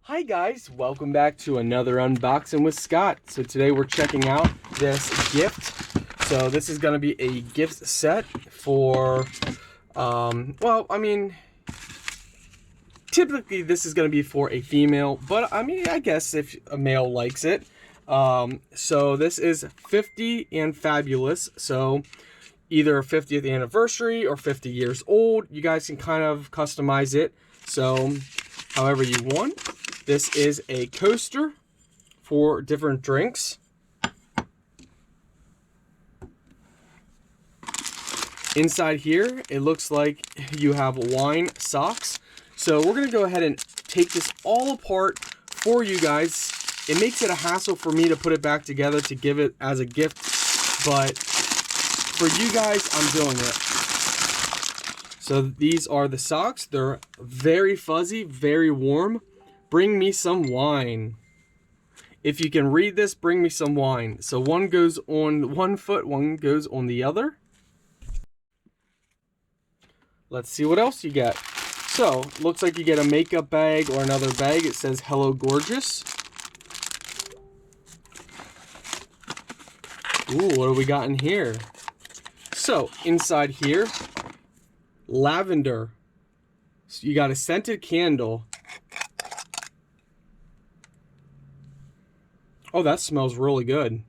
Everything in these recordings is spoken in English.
Hi guys, welcome back to another Unboxing with Scott. So today we're checking out this gift. So this is going to be a gift set for, typically this is going to be for a female, but I guess if a male likes it. So this is 50 and Fabulous. So either 50th anniversary or 50 years old. You guys can kind of customize it so however you want. This is a coaster for different drinks. Inside here, it looks like you have wine socks. So we're gonna go ahead and take this all apart for you guys. It makes it a hassle for me to put it back together to give it as a gift, but for you guys, I'm doing it. So these are the socks. They're very fuzzy, very warm. Bring me some wine. If you can read this, bring me some wine. So one goes on one foot, one goes on the other. Let's see what else you get. So, looks like you get a makeup bag or another bag. It says, "Hello, gorgeous." Ooh, what do we got in here? So, inside here, lavender. So you got a scented candle. Oh, that smells really good.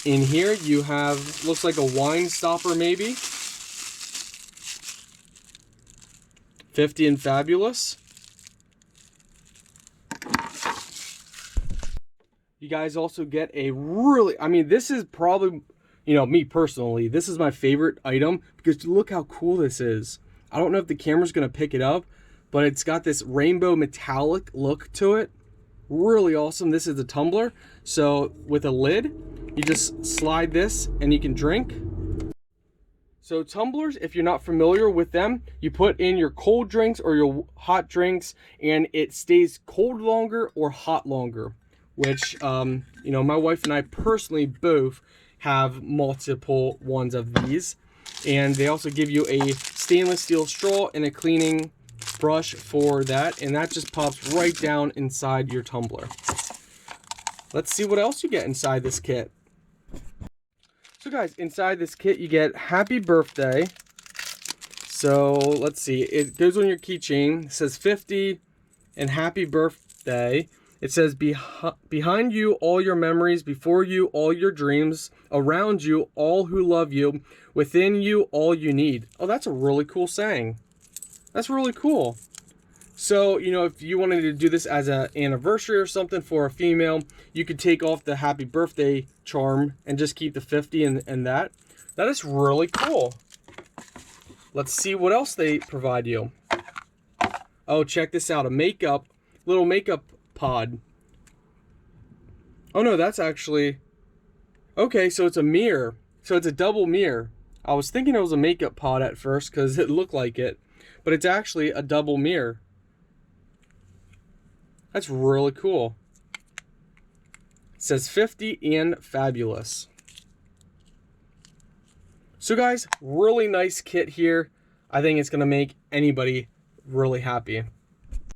In here you have, looks like a wine stopper maybe. 50 and Fabulous. You guys also get a really, this is probably, me personally, this is my favorite item because look how cool this is. I don't know if the camera's gonna pick it up, but it's got this rainbow metallic look to it. Really awesome. This is a tumbler. So with a lid, you just slide this and you can drink. So tumblers, if you're not familiar with them, you put in your cold drinks or your hot drinks and it stays cold longer or hot longer, which, my wife and I personally both have multiple ones of these. And they also give you a stainless steel straw and a cleaning brush for that, and that just pops right down inside your tumbler. Let's see what else you get inside this kit. So guys, inside this kit you get happy birthday. So let's see, it goes on your keychain. It says 50 and happy birthday. It says behind you all your memories, before you all your dreams, around you all who love you, within you all you need. Oh, that's a really cool saying. That's really cool. So, if you wanted to do this as an anniversary or something for a female, you could take off the happy birthday charm and just keep the 50 and that. That is really cool. Let's see what else they provide you. Oh, check this out. A little makeup pod. Oh no, that's actually, okay, so it's a mirror. So it's a double mirror. I was thinking it was a makeup pod at first because it looked like it. But it's actually a double mirror. That's really cool. It says 50 and Fabulous. So guys, really nice kit here. I think it's going to make anybody really happy.